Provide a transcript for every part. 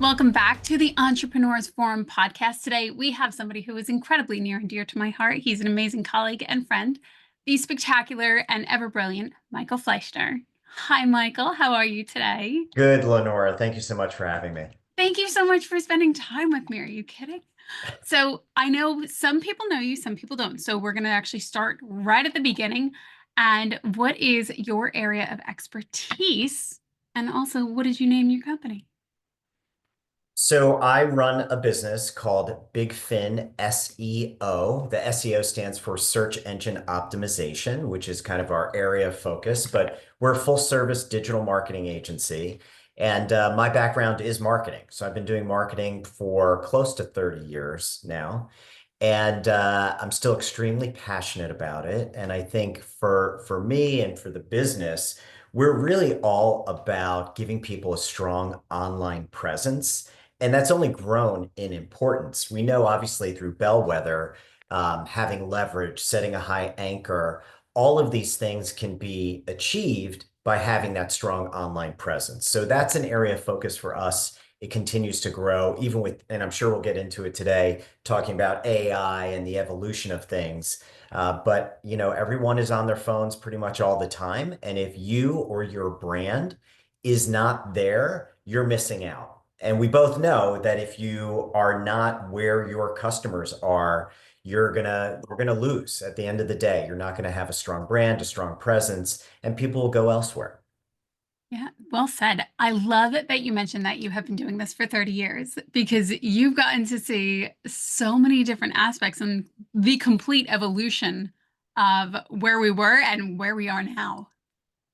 Welcome back to the Entrepreneurs Forum podcast. Today, we have somebody who is incredibly near and dear to my heart. He's an amazing colleague and friend, the spectacular and ever brilliant Michael Fleischner. Hi, Michael. How are you today? Good, Lenora. Thank you so much for having me. Thank you so much for spending time with me. Are you kidding? So, I know some people know you, some people don't. So, we're going to actually start right at the beginning. And what is your area of expertise? And also, what did you name your company? So I run a business called BigFin SEO. The SEO stands for Search Engine Optimization, which is kind of our area of focus, but we're a full service digital marketing agency. And my background is marketing. So I've been doing marketing for close to 30 years now. And I'm still extremely passionate about it. And I think for me and for the business, we're really all about giving people a strong online presence. And that's only grown in importance. We know, obviously, through Bellwether, having leverage, setting a high anchor, all of these things can be achieved by having that strong online presence. So that's an area of focus for us. It continues to grow, even with, and I'm sure we'll get into it today, talking about AI and the evolution of things. But everyone is on their phones pretty much all the time. And if you or your brand is not there, you're missing out. And we both know that if you are not where your customers are, you're gonna lose at the end of the day. You're not gonna have a strong brand, a strong presence, and people will go elsewhere. Yeah, well said. I love it that you mentioned that you have been doing this for 30 years because you've gotten to see so many different aspects and the complete evolution of where we were and where we are now,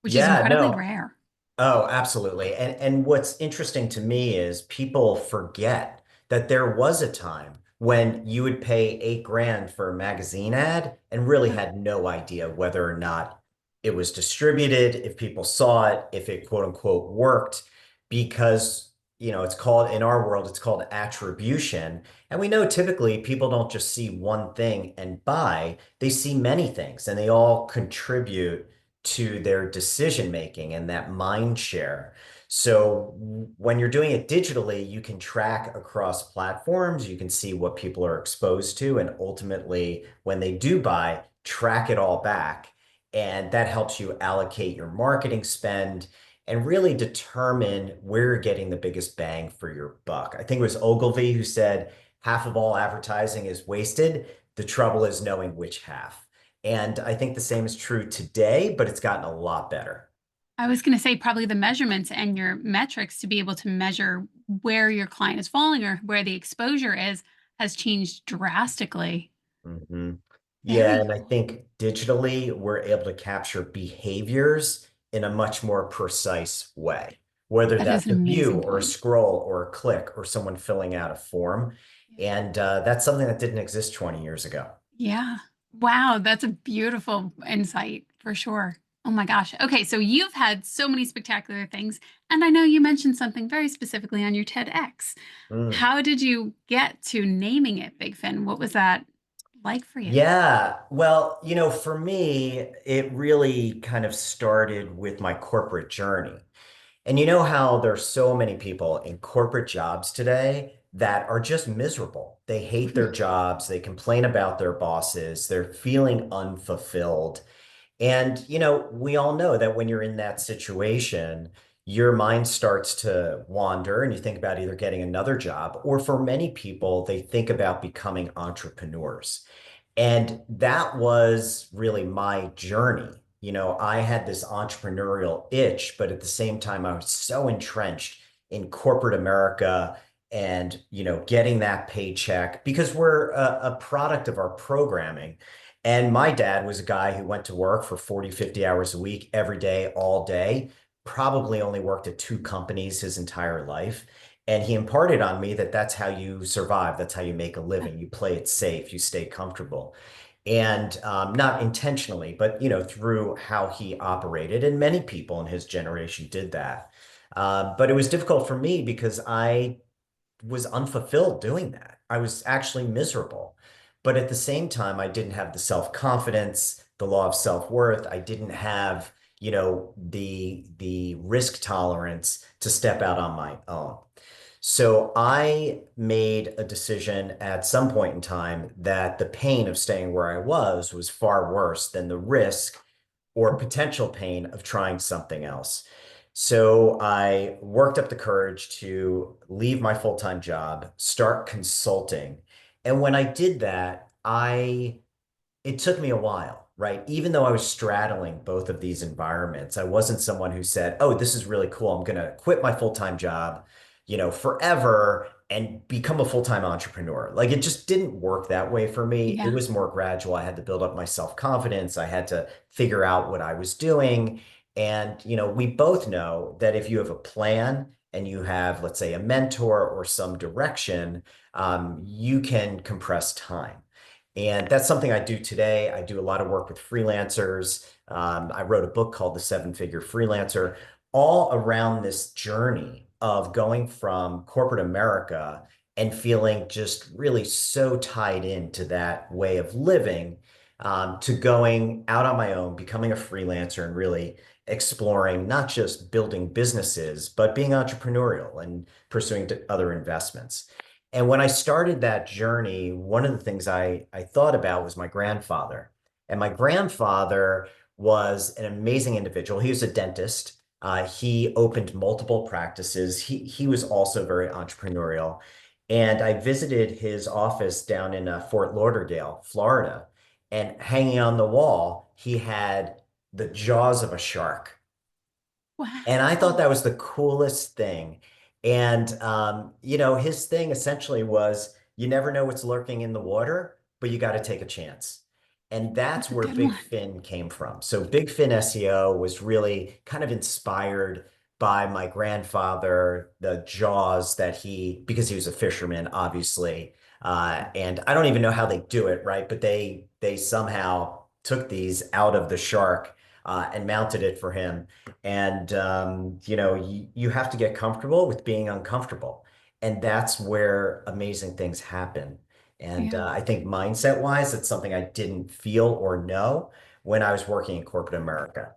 which is Yeah, incredibly no. rare. Oh, absolutely. And what's interesting to me is people forget that there was a time when you would pay 8 grand for a magazine ad and really had no idea whether or not it was distributed, if people saw it, if it quote unquote worked, because it's called in our world, it's called attribution. And we know typically people don't just see one thing and buy, they see many things and they all contribute to their decision making and that mind share. So when you're doing it digitally, you can track across platforms, you can see what people are exposed to, and ultimately, when they do buy, track it all back. And that helps you allocate your marketing spend and really determine where you're getting the biggest bang for your buck. I think it was Ogilvy who said, half of all advertising is wasted. The trouble is knowing which half. And I think the same is true today, but it's gotten a lot better. I was going to say probably the measurements and your metrics to be able to measure where your client is falling or where the exposure is has changed drastically. hmm Yeah, Very and I cool. think digitally, we're able to capture behaviors in a much more precise way, whether That is that's an a view amazing or a point. scroll or a click or someone filling out a form. And that's something that didn't exist 20 years ago. Yeah. Wow, that's a beautiful insight for sure. Oh my gosh. Okay, so you've had so many spectacular things, and I know you mentioned something very specifically on your TEDx. Mm. How did you get to naming it Big Fin? What was that like for you? Yeah, well, for me, it really kind of started with my corporate journey. And you know how there's so many people in corporate jobs today that are just miserable. They hate their jobs, they complain about their bosses, they're feeling unfulfilled. And, we all know that when you're in that situation, your mind starts to wander and you think about either getting another job, or for many people, they think about becoming entrepreneurs. And that was really my journey. I had this entrepreneurial itch, but at the same time, I was so entrenched in corporate America and, getting that paycheck because we're a product of our programming. And my dad was a guy who went to work for 40, 50 hours a week, every day, all day, probably only worked at 2 companies his entire life. And he imparted on me that that's how you survive. That's how you make a living. You play it safe. You stay comfortable. And not intentionally, but through how he operated. And many people in his generation did that. But it was difficult for me because I was unfulfilled doing that. I was actually miserable. But at the same time, I didn't have the self-confidence, the law of self-worth. I didn't have, the risk tolerance to step out on my own. So I made a decision at some point in time that the pain of staying where I was far worse than the risk or potential pain of trying something else. So I worked up the courage to leave my full-time job, start consulting. And when I did that, it took me a while, right? Even though I was straddling both of these environments, I wasn't someone who said, "Oh, this is really cool. I'm going to quit my full-time job, forever and become a full-time entrepreneur." Like it just didn't work that way for me. It Yeah. was more gradual. I had to build up my self-confidence. I had to figure out what I was doing. And, we both know that if you have a plan and you have, let's say, a mentor or some direction, you can compress time. And that's something I do today. I do a lot of work with freelancers. I wrote a book called The Seven-Figure Freelancer, all around this journey of going from corporate America and feeling just really so tied into that way of living, to going out on my own, becoming a freelancer, and really exploring not just building businesses, but being entrepreneurial and pursuing other investments. And when I started that journey, one of the things I thought about was my grandfather. And my grandfather was an amazing individual. He was a dentist. He opened multiple practices. He was also very entrepreneurial. And I visited his office down in Fort Lauderdale, Florida. And hanging on the wall, he had the jaws of a shark. And I thought Wow. that was the coolest thing. And, his thing essentially was you never know what's lurking in the water, but you got to take a chance. And that's That's a where good one. BigFin came from. So BigFin SEO was really kind of inspired by my grandfather, the jaws that because he was a fisherman, obviously. And I don't even know how they do it, right? But they somehow took these out of the shark, and mounted it for him. And you have to get comfortable with being uncomfortable. And that's where amazing things happen. And Yeah. I think mindset wise, it's something I didn't feel or know when I was working in corporate America.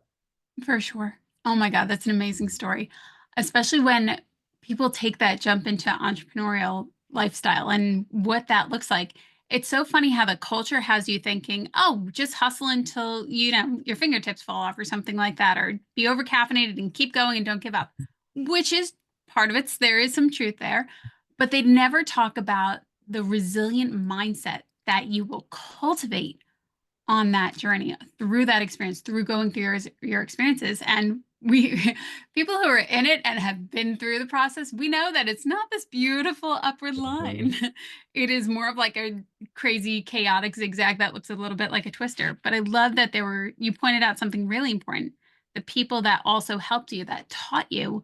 For sure. Oh my God, that's an amazing story. Especially when people take that jump into entrepreneurial lifestyle and what that looks like. It's so funny how the culture has you thinking, oh, just hustle until, your fingertips fall off or something like that, or be over caffeinated and keep going and don't give up, which is part of it. There is some truth there, but they never talk about the resilient mindset that you will cultivate on that journey through that experience, through going through your experiences. And we people who are in it and have been through the process, we know that it's not this beautiful upward line. Mhm. It is more of like a crazy chaotic zigzag that looks a little bit like a twister. But I love that you pointed out something really important. The people that also helped you, that taught you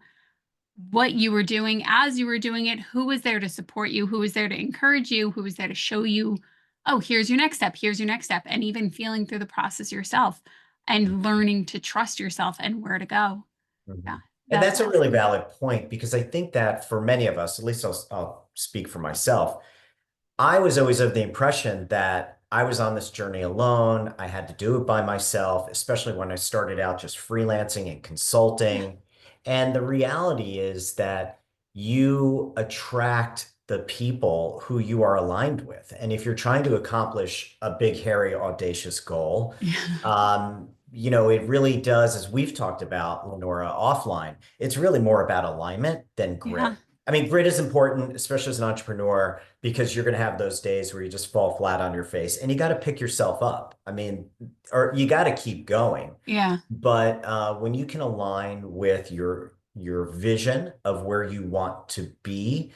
what you were doing as you were doing it, who was there to support you, who was there to encourage you, who was there to show you, oh, here's your next step, here's your next step, and even feeling through the process yourself and learning to trust yourself and where to go. Yeah, Mhm. And that's that's a really awesome. valid point because I think that for many of us, at least I'll speak for myself, I was always of the impression that I was on this journey alone. I had to do it by myself, especially when I started out just freelancing and Yeah, consulting. And the reality is that you attract the people who you are aligned with. And if you're trying to accomplish a big, hairy, audacious goal, yeah, it really does, as we've talked about, Lenora, offline, it's really more about alignment than yeah, grit. I mean, grit is important, especially as an entrepreneur, because you're going to have those days where you just fall flat on your face and you got to pick yourself up. I mean, or you got to keep going. yeah, But when you can align with your vision of where you want to be,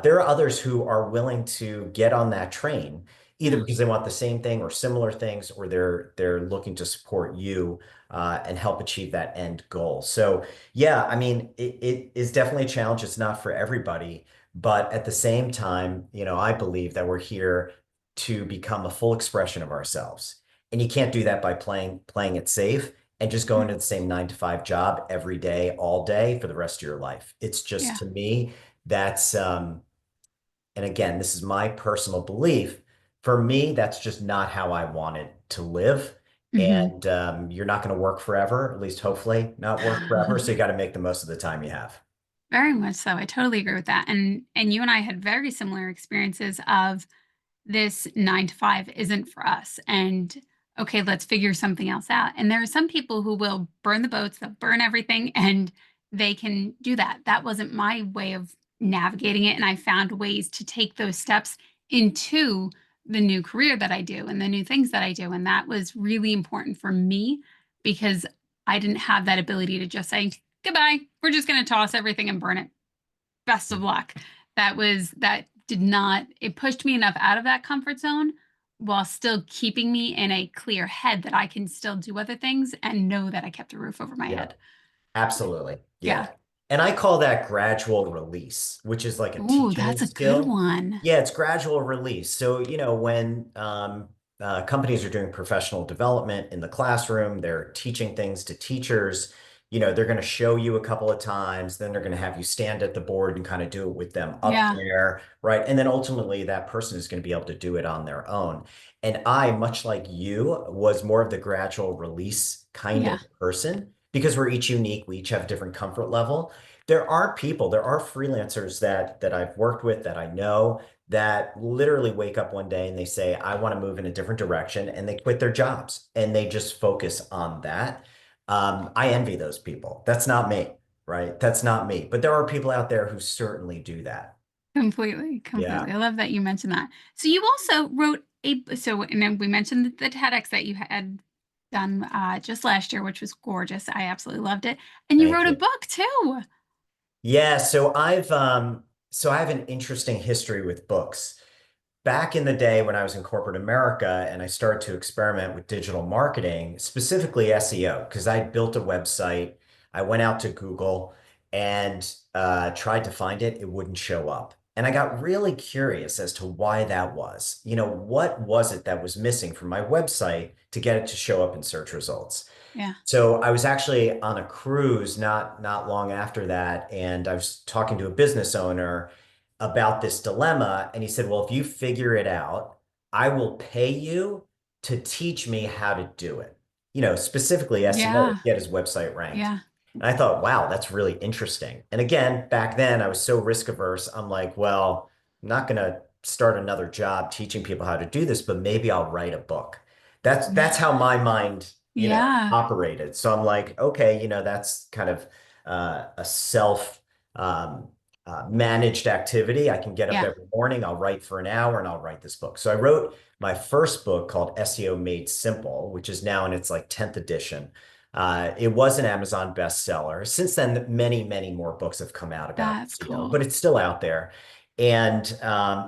there are others who are willing to get on that train, either yeah, because they want the same thing or similar things, or they're looking to support you, and help achieve that end goal. So yeah, I mean, it is definitely a challenge. It's not for everybody, but at the same time, I believe that we're here to become a full expression of ourselves. And you can't do that by playing it safe and just going to the same 9 to 5 job every day, all day for the rest of your life. It's just yeah. to me, that's and again, this is my personal belief. For me, that's just not how I wanted to live. Hmm. And you're not going to work forever, at least hopefully not work forever. So you got to make the most of the time you have. Very much so. I totally agree with that. And you and I had very similar experiences of this 9 to 5 isn't for us. And okay, let's figure something else out. And there are some people who will burn the boats, they'll burn everything, and they can do that. That wasn't my way of navigating it. And I found ways to take those steps into the new career that I do and the new things that I do. And that was really important for me because I didn't have that ability to just say, goodbye, we're just going to toss everything and burn it. Best of luck. That did not, it pushed me enough out of that comfort zone while still keeping me in a clear head that I can still do other things and know that I kept a roof over my Yeah. head. Absolutely. Yeah. Yeah. And I call that gradual release, which is like a Ooh, teaching that's a good skill. one. Yeah, it's gradual release. So, when companies are doing professional development in the classroom, they're teaching things to teachers, they're going to show you a couple of times, then they're going to have you stand at the board and kind of do it with them up Yeah. there, right? And then ultimately that person is going to be able to do it on their own. And I, much like you, was more of the gradual release kind Yeah. of person because we're each unique. We each have different comfort level. There are freelancers that I've worked with that I know that literally wake up one day and they say, I want to move in a different direction, and they quit their jobs and they just focus on that. I envy those people. That's not me, right? That's not me. But there are people out there who certainly do that. Completely. Yeah, Completely. I love that you mentioned that. So you also wrote and then we mentioned the TEDx that you had done just last year, which was gorgeous. I absolutely loved it. And you thank wrote a you. book too. Yeah, so I have an interesting history with books. Back in the day when I was in corporate America and I started to experiment with digital marketing, specifically SEO, because I built a website, I went out to Google and tried to find it, it wouldn't show up. And I got really curious as to why that was. What was it that was missing from my website to get it to show up in search results? Yeah. So I was actually on a cruise not long after that, and I was talking to a business owner about this dilemma, and he said, "Well, if you figure it out, I will pay you to teach me how to do it." Specifically SEO, Yeah. get his website ranked. Yeah. And I thought, wow, that's really interesting. And again, back then I was so risk averse. I'm like, well, I'm not going to start another job teaching people how to do this, but maybe I'll write a book. That's how my mind, Yeah. operated. So I'm like, okay, that's kind of a self managed activity. I can get up Yeah. every morning, I'll write for an hour, and I'll write this book. So I wrote my first book called SEO Made Simple, which is now in its like 10th edition. It was an Amazon bestseller. Since then, many, many more books have come out about That's SEO, cool. but it's still out there, and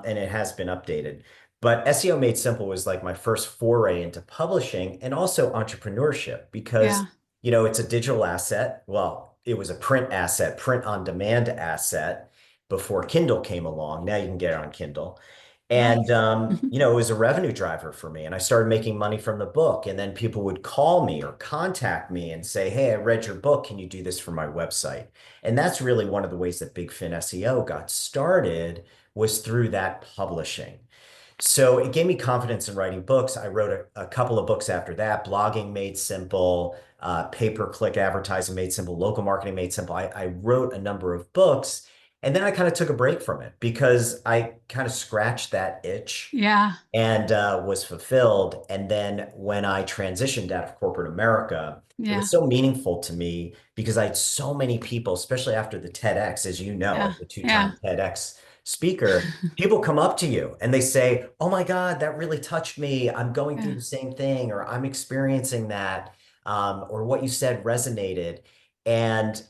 it has been updated. But SEO Made Simple was like my first foray into publishing and also entrepreneurship because, Yeah. it's a digital asset. Well, it was a print asset, print on demand asset before Kindle came along. Now you can get it on Kindle. And, Nice. it was a revenue driver for me. And I started making money from the book. And then people would call me or contact me and say, hey, I read your book. Can you do this for my website? And that's really one of the ways that BigFin SEO got started was through that publishing. So it gave me confidence in writing books. I wrote a couple of books after that, blogging made simple, pay-per-click advertising made simple, local marketing made simple. I wrote a number of books, and then I kind of took a break from it because I kind of scratched that itch Yeah. and was fulfilled. And then when I transitioned out of corporate America, it Yeah. was so meaningful to me because I had so many people, especially after the TEDx, as you know, Yeah. as a Yeah. two-time TEDx speaker, people come up to you and they say, "Oh my God, that really touched me. I'm going through Yeah. the same thing, or I'm experiencing that, or what you said resonated." And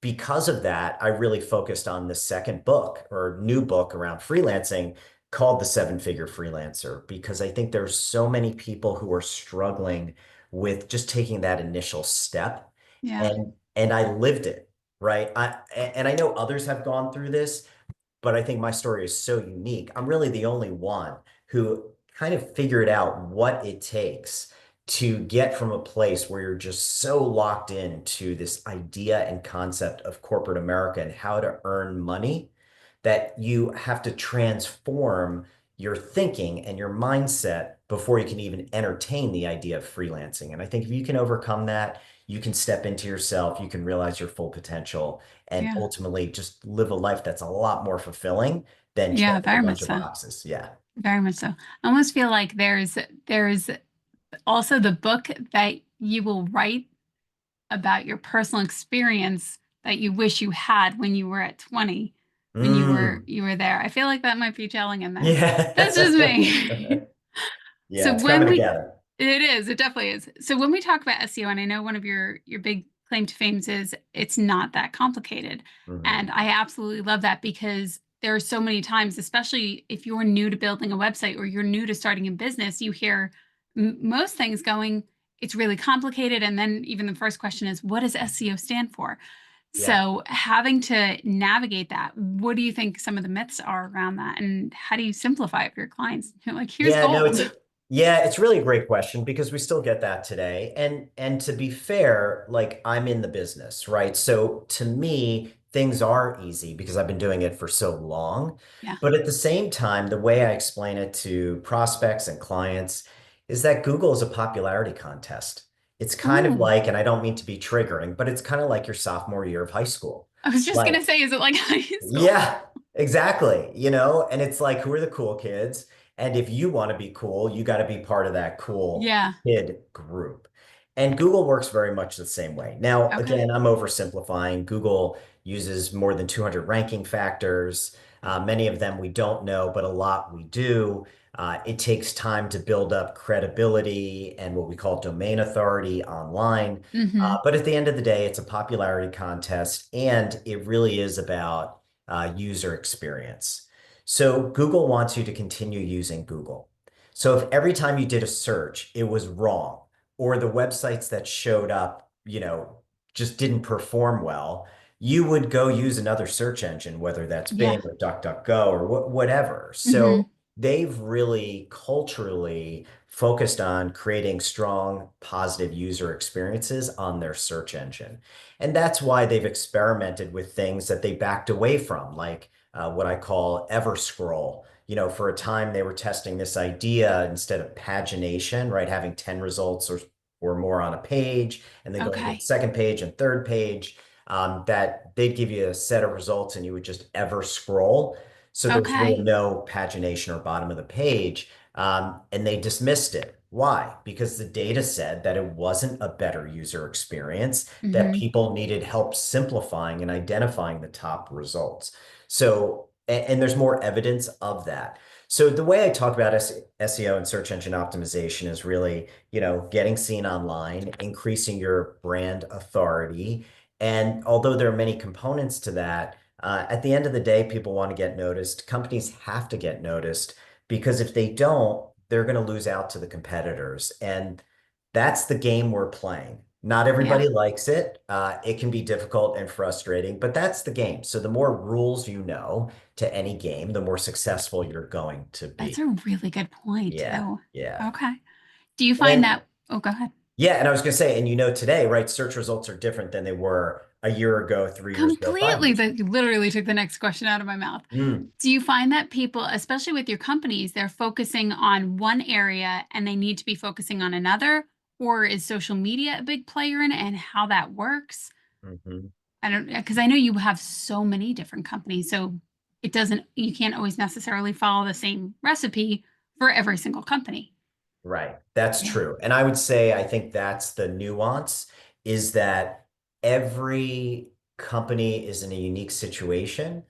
because of that, I really focused on the second book or new book around freelancing called The Seven Figure Freelancer, because I think there's so many people who are struggling with just taking that initial step. Yeah. And I lived it, right? And I know others have gone through this, but I think my story is so unique. I'm really the only one who kind of figured out what it takes to get from a place where you're just so locked into this idea and concept of corporate America and how to earn money that you have to transform your thinking and your mindset before you can even entertain the idea of freelancing. And I think if you can overcome that, you can step into yourself, you can realize your full potential, and Yeah. ultimately just live a life that's a lot more fulfilling than Yeah, checking a very much bunch of so. boxes. Yeah. Very much so. I almost feel like there's also the book that you will write about your personal experience that you wish you had when you were at 20, when Mm. you were there. I feel like that might be gelling in there. That's just Yeah. me. Yeah, So it's coming when we together. it is, it definitely is. So when we talk about SEO, and I know one of your big claim to fame is it's not that complicated. Mhm. And I absolutely love that because there are so many times, especially if you're new to building a website or you're new to starting a business, you hear most things going, it's really complicated. And then even the first question is, what does SEO stand for? Yeah. So having to navigate that, what do you think some of the myths are around that? And how do you simplify it for your clients? You're like, here's Yeah, no, gold. it's really a great question because we still get that today. And to be fair, like I'm in the business, right? So to me, things are easy because I've been doing it for so long. Yeah. But at the same time, the way I explain it to prospects and clients is that Google is a popularity contest. It's kind of Ooh. like, and I don't mean to be triggering, but it's kind of like your sophomore year of high school. I was just Like gonna say, is it like high school? yeah, exactly. And it's like, who are the cool kids? And if you want to be cool, you got to be part of that cool Yeah. kid group. And Google works very much the same way. Now, Okay. again, I'm oversimplifying. Google uses more than 200 ranking factors. Many of them we don't know, but a lot we do. It takes time to build up credibility and what we call domain authority online. Mm-hmm. But at the end of the day, it's a popularity contest, and it really is about user experience. So Google wants you to continue using Google. So if every time you did a search, it was wrong, or the websites that showed up, just didn't perform well, you would go use another search engine, whether that's Yeah. Bing or DuckDuckGo or whatever. Mm-hmm. So they've really culturally focused on creating strong, positive user experiences on their search engine. And that's why they've experimented with things that they backed away from, like what I call ever scroll. For a time they were testing this idea instead of pagination, right? Having 10 results or more on a page, and then going to the Okay. second page and third page, that they'd give you a set of results and you would just ever scroll. So there's really Okay. no pagination or bottom of the page. And they dismissed it. Why? Because the data said that it wasn't a better user experience, that Mm-hmm. people needed help simplifying and identifying the top results. So, and there's more evidence of that. So the way I talk about SEO and search engine optimization is really, getting seen online, increasing your brand authority. And although there are many components to that, at the end of the day, people want to get noticed. Companies have to get noticed because if they don't, they're going to lose out to the competitors. And that's the game we're playing. Not Yeah. everybody likes it. It can be difficult and frustrating, but that's the game. So the more rules you know to any game, the more successful you're going to That's be. a really good point Yeah, too. yeah. Okay. Do you find And that, oh, go ahead. yeah, and I was going to say, and today, right, search results are different than they were a year ago, 3 years ago, 5 Completely. years ago. That you literally took the next question out of my mouth. Mm, Do you find that people, especially with your companies, they're focusing on one area and they need to be focusing on another? Or is social media a big player in it and how that works? mhm. I don't, because I know you have so many different companies, so it doesn't, you can't always necessarily follow the same recipe for every single company. Right. That's Yeah. true. And I would say, I think that's the nuance is that every company is in a unique situation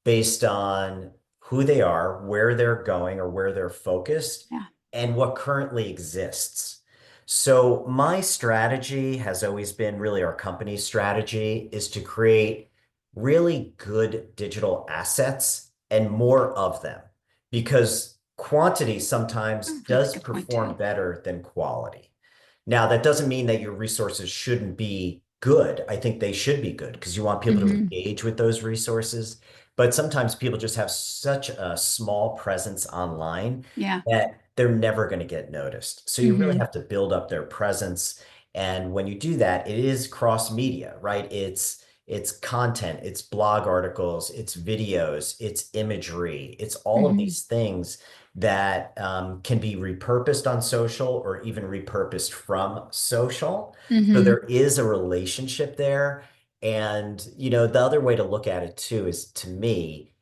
based on who they are, where they're going or where they're focused, Yeah. and what currently exists. So my strategy has always been really our company's strategy is to create really good digital assets and more of them because quantity A sometimes really does good point perform too. better than quality. Now, that doesn't mean that your resources shouldn't be good. I think they should be good because you want people to Hmm. engage with those resources. But sometimes people just have such a small presence online Yeah. that they're never going to get noticed. So you really Hmm. have to build up their presence. And when you do that, it is cross media, right? It's content, it's blog articles, it's videos, it's imagery, it's all of Hmm. these things that can be repurposed on social or even repurposed from social. So Mm-hmm. there is a relationship there. And, the other way to look at it too is, to me,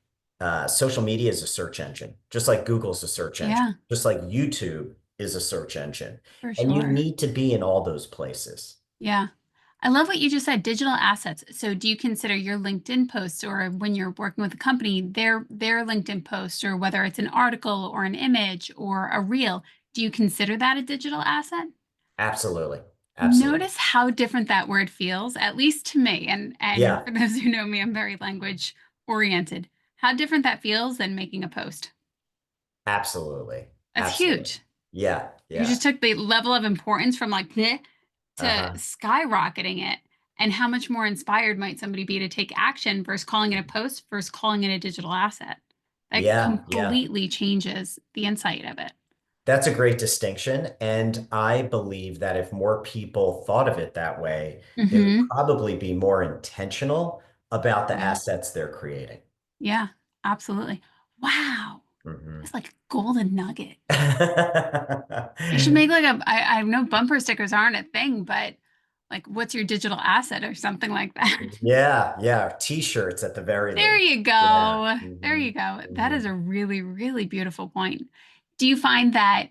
social media is a search engine, just like Google's a search engine, Yeah, just like YouTube is a search engine. for And you sure. need to be in all those places. Yeah. I love what you just said, digital assets. So do you consider your LinkedIn posts or when you're working with a company, their LinkedIn post, or whether it's an article or an image or a reel, do you consider that a digital asset? Absolutely. Absolutely. Notice how different that word feels, at least to me. And Yeah, for those who know me, I'm very language oriented. How different that feels than making a post. absolutely. That's Absolutely. huge. Yeah, You yeah. just took the level of importance from like bleh to Uh-huh. skyrocketing it. And how much more inspired might somebody be to take action versus calling it a post versus calling it a digital asset? That Yeah, yeah. completely changes the insight of it. That's a great distinction. And I believe that if more people thought of it that way, they would Hmm. probably be more intentional about the Yeah. assets they're creating. Yeah. Absolutely. Wow. Mhm. That's like a golden nugget. You should make like I know bumper stickers aren't a thing, but like what's your digital asset or something like that. Yeah, yeah. T-shirts at the very There least. you Yeah. go. There Hmm. you go. That Hmm. is a really, really beautiful point. Do you find that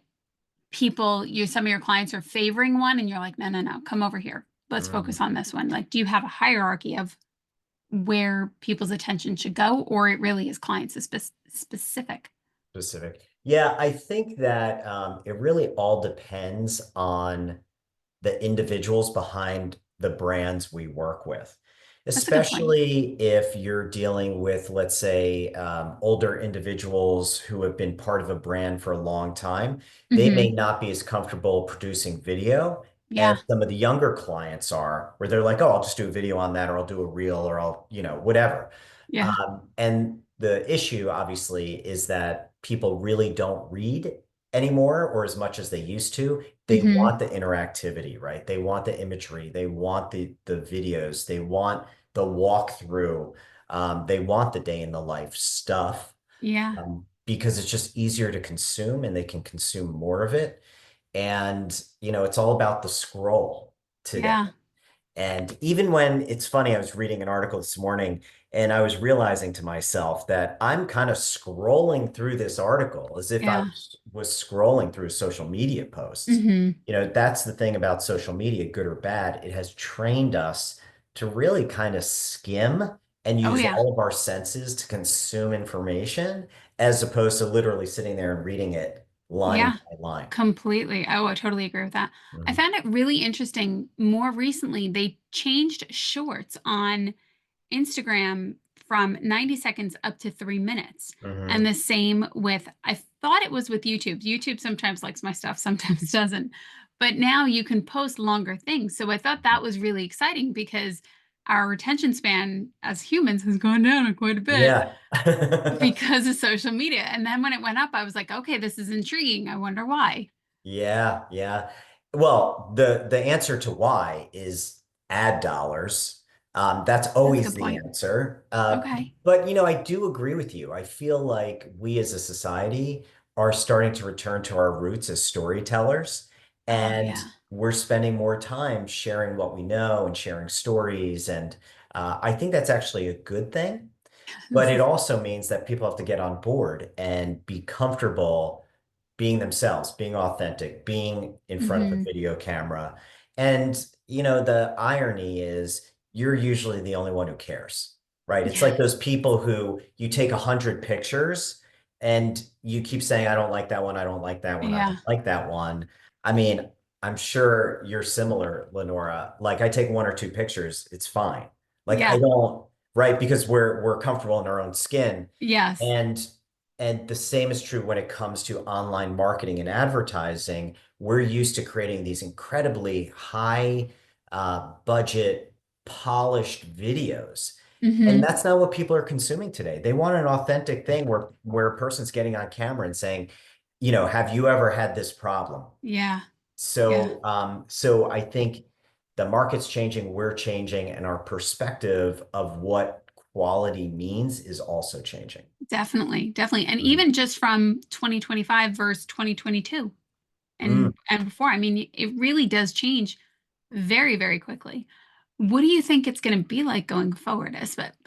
some of your clients are favoring one and you're like, no, no, no, come over here. Let's Mm. focus on this one. Like, do you have a hierarchy of where people's attention should go, or it really is specific? Specific. Yeah, I think that it really all depends on the individuals behind the brands we work with, That's a good point. especially if you're dealing with, let's say, older individuals who have been part of a brand for a long time. They may Hmm. not be as comfortable producing video as Yeah. some of the younger clients are, where they're like, oh, I'll just do a video on that, or I'll do a reel, or I'll, whatever. Yeah. And the issue, obviously, is that people really don't read anymore or as much as they used to. They Hmm. want the interactivity, right? They want the imagery. They want the videos. They want the walkthrough. They want the day in the life stuff, Yeah. because it's just easier to consume and they can consume more of it. And, it's all about the scroll today. Yeah. And even when it's funny, I was reading an article this morning and I was realizing to myself that I'm kind of scrolling through this article as if I Yeah. was scrolling through social media posts. Hmm. That's the thing about social media, good or bad. It has trained us to really kind of skim and Oh use yeah. all of our senses to consume information as opposed to literally sitting there and reading it line Yeah, by line. completely. Oh, I totally agree with that. I Mhm. found it really interesting. More recently, they changed shorts on Instagram from 90 seconds up to 3 minutes. And Mhm. the same with, I thought it was with YouTube. YouTube sometimes likes my stuff, sometimes doesn't. But now you can post longer things. So I thought that was really exciting because our attention span as humans has gone down quite a bit Yeah. because of social media. And then when it went up, I was like, okay, this is intriguing. I wonder why. Yeah, yeah. Well, the answer to why is ad dollars. That's That's a always good the point. answer. Okay. But I do agree with you. I feel like we as a society are starting to return to our roots as storytellers, Oh, and yeah. we're spending more time sharing what we know and sharing stories. And I think that's actually a good thing. But it also means that people have to get on board and be comfortable being themselves, being authentic, being in front of a Hmm. video camera. And, the irony is you're usually the only one who cares, right? It's Yeah. like those people who you take 100 pictures and you keep saying, I don't like that one. I don't like that one. I Yeah. don't like that one. I mean, I'm sure you're similar, Lenora. Like I take one or two pictures, it's fine. Like I Yeah. don't, right? Because we're comfortable in our own skin. Yes. And the same is true when it comes to online marketing and advertising. We're used to creating these incredibly high budget, polished videos. And Hmm. that's not what people are consuming today. They want an authentic thing where a person's getting on camera and saying, have you ever had this problem? Yeah. Yeah. So I think the market's changing, we're changing, and our perspective of what quality means is also changing. Definitely, definitely. And Mm. even just from 2025 versus 2022 Mm. and before, I mean, it really does change very, very quickly. What do you think it's going to be like going forward?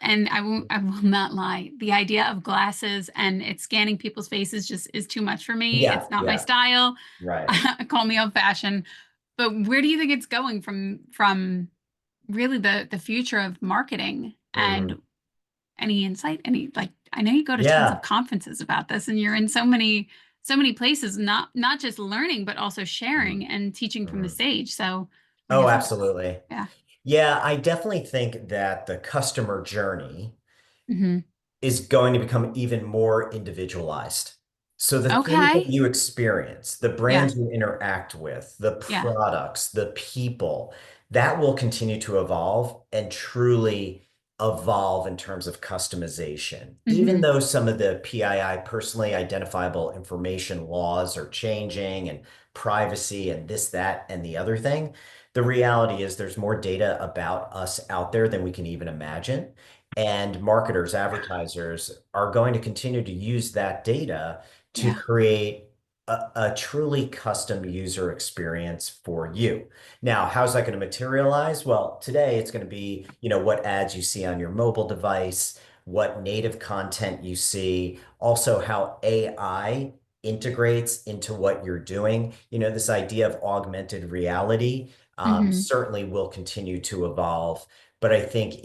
And I will not lie. The idea of glasses and it's scanning people's faces just is too much for me. Yeah, It's not my yeah, style. right. Call me old fashioned. But where do you think it's going from really the future of marketing and Hmm. any insight? Any like I know you go to tons of Yeah. conferences about this and you're in so many places, not just learning, but also Hmm. sharing and teaching from the Hmm. stage. So what do Oh, you think about absolutely. that? Yeah, I definitely think that the customer journey Yeah. is going to become even more individualized. So the things that Okay. you experience, the Yeah. brands you interact with, the Yeah. products, the people, that will continue to evolve and truly evolve in terms of customization. Even Hmm. though some of the PII, personally identifiable information laws are changing and privacy and this, that, and the other thing, the reality is there's more data about us out there than we can even imagine. And marketers, advertisers are going to continue to use that data to Yeah. create a truly custom user experience for you. Now, how's that going to materialize? Well, today it's going to be, what ads you see on your mobile device, what native content you see, also how AI integrates into what you're doing. This idea of augmented reality Hmm. certainly will continue to evolve, but I think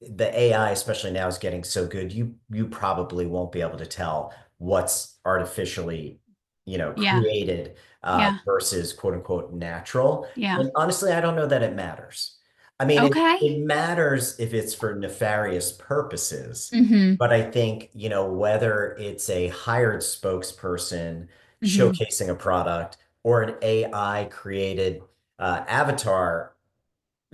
the AI, especially now, is getting so good, you probably won't be able to tell what's artificially, Yeah. created Yeah. versus quote unquote natural. Yeah. And honestly, I don't know that it matters. I mean, it Okay. matters if it's for nefarious purposes, Hmm. but I think, whether it's a hired spokesperson Hmm. showcasing a product or an AI created avatar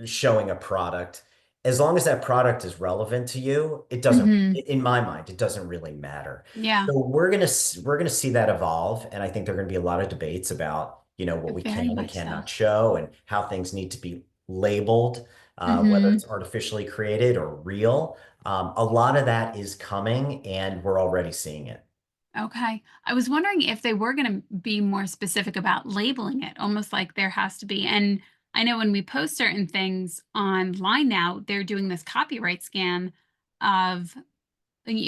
showing a product, as long as that product is relevant to you, it doesn't, Hmm. in my mind, it doesn't really matter. Yeah. So we're gonna see that evolve, and I think there are gonna be a lot of debates about, what we Very can and much so. cannot show and how things need to be labeled, whether Hmm. it's artificially created or real. A lot of that is coming, and we're already seeing it. Okay. I was wondering if they were going to be more specific about labeling it, almost like there has to be. And I know when we post certain things online now, they're doing this copyright scan of,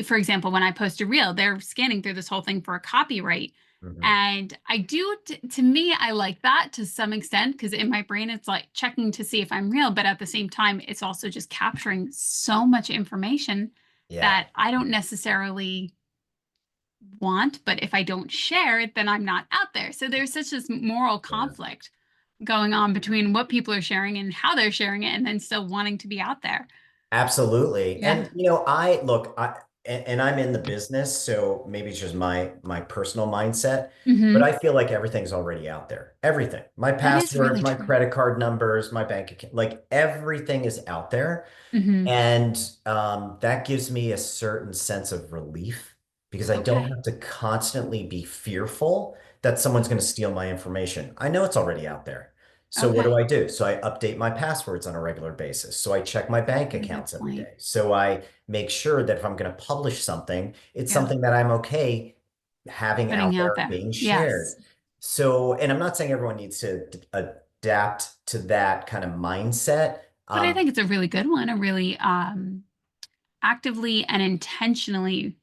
for example, when I post a reel, they're scanning through this whole thing for a copyright. Mhm. And I do, to me, I like that to some extent because in my brain, it's like checking to see if I'm real. But at the same time, it's also just capturing so much information Yeah. that I don't necessarily want, but if I don't share it, then I'm not out there. So there's such this moral Yeah. conflict going on between what people are sharing and how they're sharing it, and then still wanting to be out there. Absolutely. Yeah. And I look, and I'm in the business, so maybe it's just my personal mindset, but Hmm. I feel like everything's already out there. Everything. My That is passwords, really my true. credit card numbers, my bank account, like everything is out there. Hmm. And that gives me a certain sense of relief because I don't Okay. have to constantly be fearful that someone's going to steal my information. I know it's already out there. So what do Okay. I do? So I update my passwords on a regular basis. So I check my bank Very good accounts every point. day. So I make sure that if I'm going to publish something, it's Yeah. something that I'm okay having Putting out out there there. being Yes. shared. So, and I'm not saying everyone needs to adapt to that kind of mindset. But I think it's a really good one, a really actively and intentionally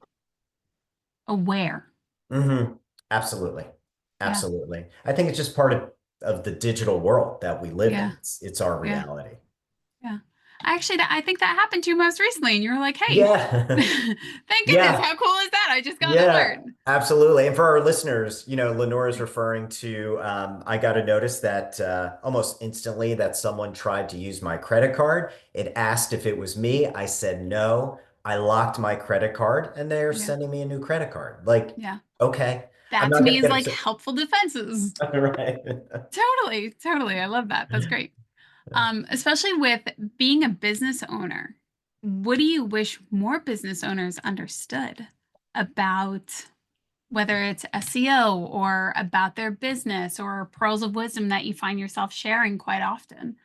aware. Hmm. Absolutely. Yeah. Absolutely. I think it's just part of the digital world that we live in. Yeah. It's our Yeah. reality. Yeah. Actually, I think that happened to you most recently, and you were like, "Hey, Yeah. thank goodness! Yeah. How cool is that? I just got an Yeah. alert." Absolutely. And for our listeners, Lenora's referring to, I got a notice that almost instantly that someone tried to use my credit card. It asked if it was me. I said no. I locked my credit card and they're Yeah. sending me a new credit card. Like, Yeah. okay. I'm That to not going me to is get like upset. helpful defenses. Right. Totally, totally. I love that. That's great. Especially with being a business owner, what do you wish more business owners understood about whether it's SEO or about their business or pearls of wisdom that you find yourself sharing quite often?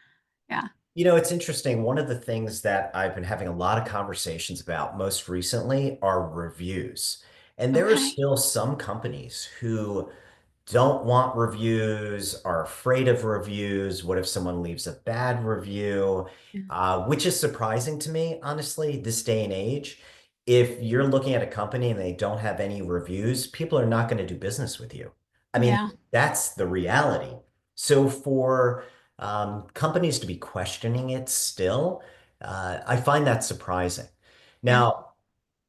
Yeah. It's interesting. One of the things that I've been having a lot of conversations about most recently are reviews. And there are Okay. still some companies who don't want reviews, are afraid of reviews. What if someone leaves a bad review? Yeah. Which is surprising to me, honestly, this day and age. If you're looking at a company and they don't have any reviews, people are not going to do business with you. I mean, Yeah. that's the reality. So for companies to be questioning it still, I find that surprising. Yeah. Now,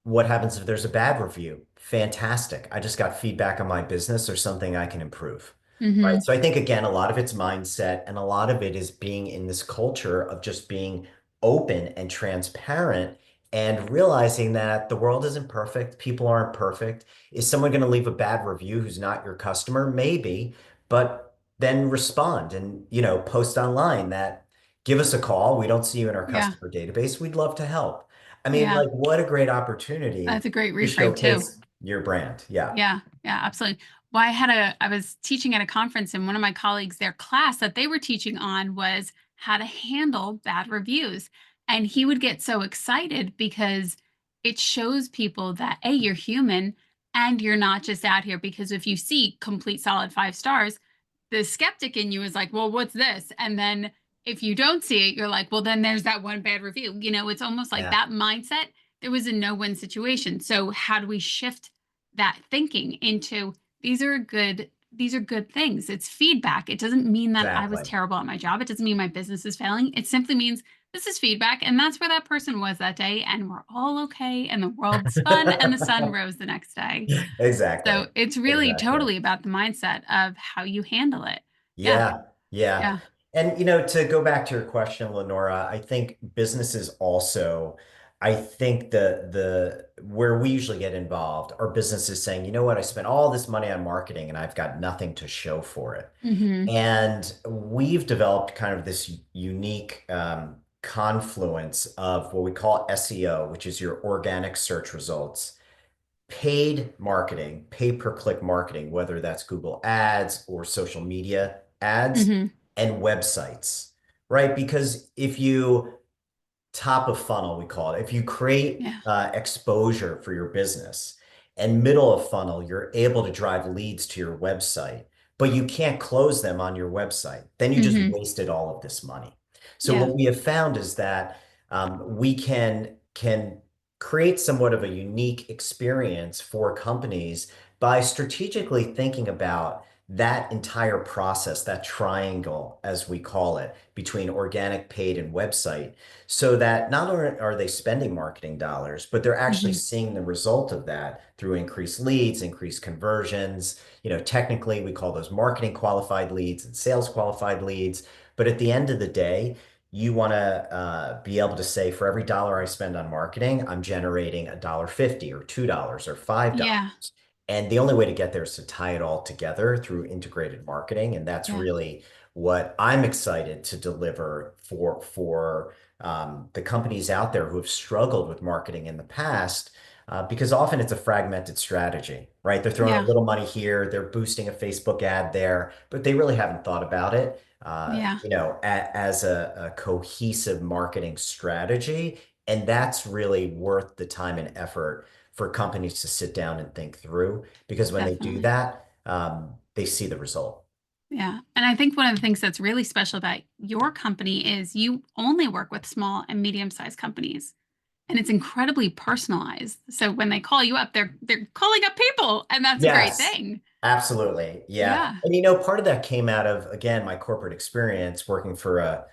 what happens if there's a bad review? Fantastic. I just got feedback on my business or something I can improve. Right. Hmm. So I think, again, a lot of it's mindset and a lot of it is being in this culture of just being open and transparent and realizing that the world isn't perfect. People aren't perfect. Is someone going to leave a bad review who's not your customer? Maybe, but then respond and, post online that give us a call. We don't see you in our Yeah. customer database. We'd love to help. I mean, Yeah. like, what a great opportunity That's a great to reframe too. showcase your brand. Yeah. Yeah, yeah, absolutely. Well, I was teaching at a conference and one of my colleagues, their class that they were teaching on was how to handle bad reviews. And he would get so excited because it shows people that, A, you're human and you're not just out here because if you see complete solid 5 stars, the skeptic in you is like, well, what's this? And then if you don't see it, you're like, well, then there's that one bad review. It's almost like Yeah. that mindset. There was a no-win situation. So how do we shift that thinking into these are good things. It's feedback. It doesn't mean that I was Exactly. terrible at my job. It doesn't mean my business is failing. It simply means this is feedback and that's where that person was that day and we're all okay and the world spun and the sun rose the next day. Exactly. So it's really Exactly. totally about the mindset of how you handle it. Yeah. Yeah, yeah. Yeah. And to go back to your question, Lenora, I think businesses also, I think the where we usually get involved are businesses saying, you know what, I spent all this money on marketing and I've got nothing to show for it. Mhm. And we've developed kind of this unique confluence of what we call SEO, which is your organic search results, paid marketing, pay-per-click marketing, whether that's Google Ads or social media ads, Mhm. and websites, right? Because if you top of funnel, we call it. If you create Yeah. exposure for your business and middle of funnel, you're able to drive leads to your website, but you can't close them on your website. Then you just Mhm. wasted all of this money. So Yeah. what we have found is that we can create somewhat of a unique experience for companies by strategically thinking about that entire process, that triangle, as we call it, between organic, paid, and website so that not only are they spending marketing dollars, but they're actually Mhm. seeing the result of that through increased leads, increased conversions. Technically, we call those marketing qualified leads and sales qualified leads. But at the end of the day, you want to be able to say, for every dollar I spend on marketing, I'm generating $1.50 or $2 or $5. Yeah. And the only way to get there is to tie it all together through integrated marketing. And that's Yeah. really what I'm excited to deliver for the companies out there who have struggled with marketing in the past, because often it's a fragmented strategy, right? They're throwing a Yeah. little money here, they're boosting a Facebook ad there, but they really haven't thought about it, Yeah. as a cohesive marketing strategy. And that's really worth the time and effort for companies to sit down and think through, because when they do Definitely. that, they see the result. Yeah. And I think one of the things that's really special about your company is you only work with small and medium-sized companies. And it's incredibly personalized. So when they call you up, they're calling up people, and that's a great Yes, thing. absolutely. Yeah. Yeah. And part of that came out of, again, my corporate experience working for a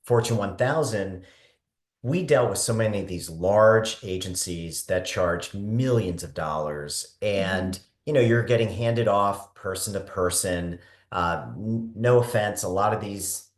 Fortune 1000. We dealt with so many of these large agencies that charged millions of dollars. Hmm. And, you're getting handed off person to person. No offense, a lot of these,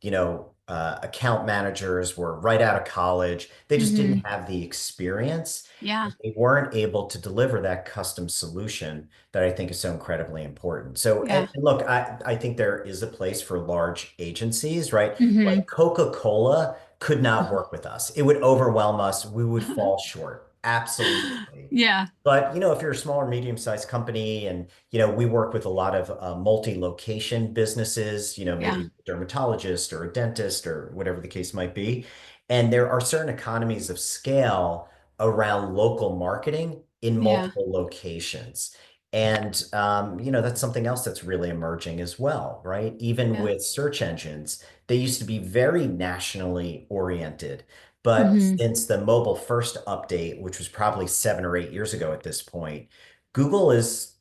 account managers were right out of college. They just didn't Hmm. have the experience. Yeah. They weren't able to deliver that custom solution that I think is so incredibly important. So, and Yeah. look, I think there is a place for large agencies, right? Hmm. Like Coca-Cola could not work with us. It would overwhelm us. We would fall short. Absolutely. Yeah. But, if you're a small or medium-sized company and, we work with a lot of multi-location businesses, Yeah. maybe a dermatologist or a dentist or whatever the case might be. And there are certain economies of scale around local marketing in Yeah. multiple locations. And, that's something else that's really emerging as well, right? Even Yeah. with search engines, they used to be very nationally oriented. But Hmm. since the mobile first update, which was probably 7 or 8 years ago at this point, Google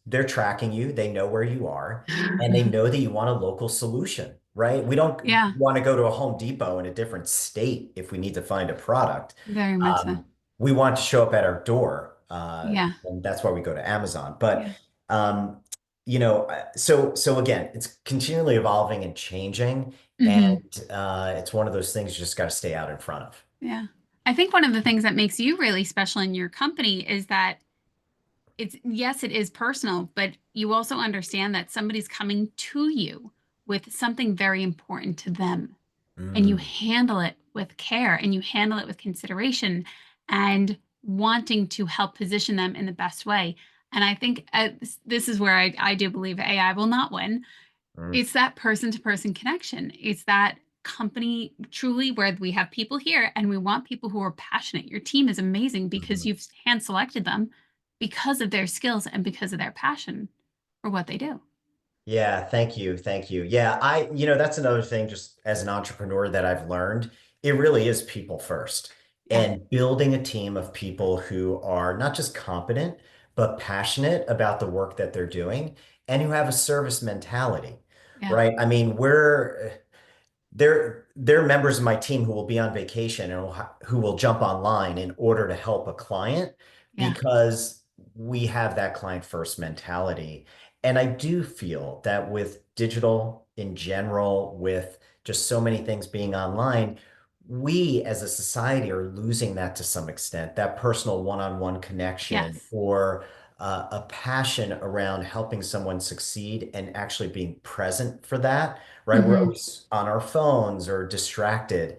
they're tracking you. They know where you are and they know that you want a local solution, right? We don't Yeah. want to go to a Home Depot in a different state if we need to find a product. Very much so. We want to show up at our door, Yeah. and that's why we go to Amazon. But Yeah. um, so again, it's continually evolving and changing, Hmm. and it's one of those things you just got to stay out in front of. Yeah. I think one of the things that makes you really special in your company is that it's, yes, it is personal, but you also understand that somebody's coming to you with something very important to them, and you Mm. handle it with care and you handle it with consideration and wanting to help position them in the best way. And I think this is where I do believe AI will not win. Mm. It's that person to person connection. It's that company truly where we have people here and we want people who are passionate. Your team is amazing because Mhm. you've hand selected them because of their skills and because of their passion for what they do. Yeah, thank you. Thank you. Yeah, that's another thing just as an entrepreneur that I've learned. It really is people first Yeah. and building a team of people who are not just competent, but passionate about the work that they're doing and who have a service mentality, Yeah. right? I mean, they're members of my team who will be on vacation and who will jump online in order to help a client Yeah. because we have that client first mentality. And I do feel that with digital in general, with just so many things being online, we as a society are losing that to some extent, that personal one-on-one connection Yes. or a passion around helping someone succeed and actually being present for that, right? We're Hmm. always on our phones or distracted.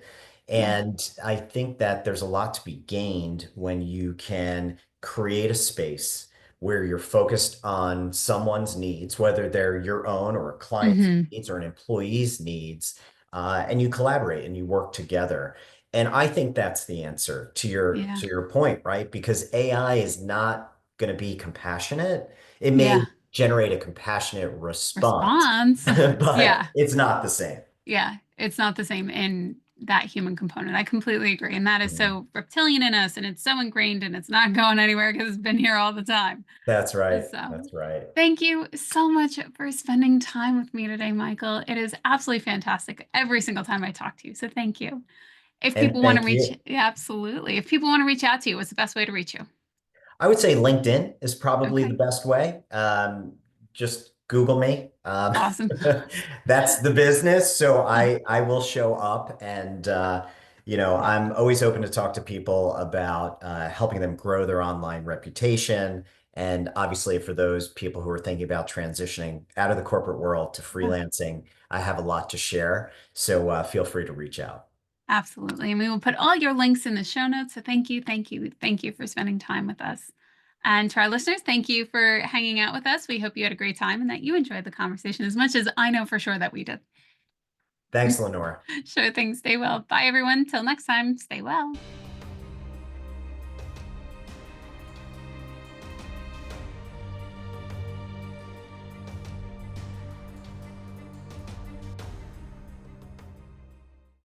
Yeah. And I think that there's a lot to be gained when you can create a space where you're focused on someone's needs, whether they're your own or a client's Hmm. needs or an employee's needs, and you collaborate and you work together. And I think that's the answer to your Yeah. to your point, right? Because AI is not going to be compassionate. It may Yeah. generate a compassionate response, Response. but Yeah. it's not the same. Yeah. It's not the same in that human component. I completely agree. And that is Mhm. so reptilian in us and it's so ingrained and it's not going anywhere because it's been here all the time. That's right. So That's right. thank you so much for spending time with me today, Michael. It is absolutely fantastic every single time I talk to you. So thank you. If And people want to thank reach, you. yeah, absolutely. If people want to reach out to you, what's the best way to reach you? I would say LinkedIn is probably the Okay. best way. Just Google me. Awesome. That's the business. So Yeah. I will show up and I'm always open to talk to people about helping them grow their online reputation. And obviously for those people who are thinking about transitioning out of the corporate world to Yeah. freelancing, I have a lot to share. So feel free to reach out. Absolutely. And we will put all your links in the show notes. So thank you, thank you, thank you for spending time with us. And to our listeners, thank you for hanging out with us. We hope you had a great time and that you enjoyed the conversation as much as I know for sure that we did. Thanks, Lenora. Sure thing. Stay well. Bye, everyone. Till next time, stay well.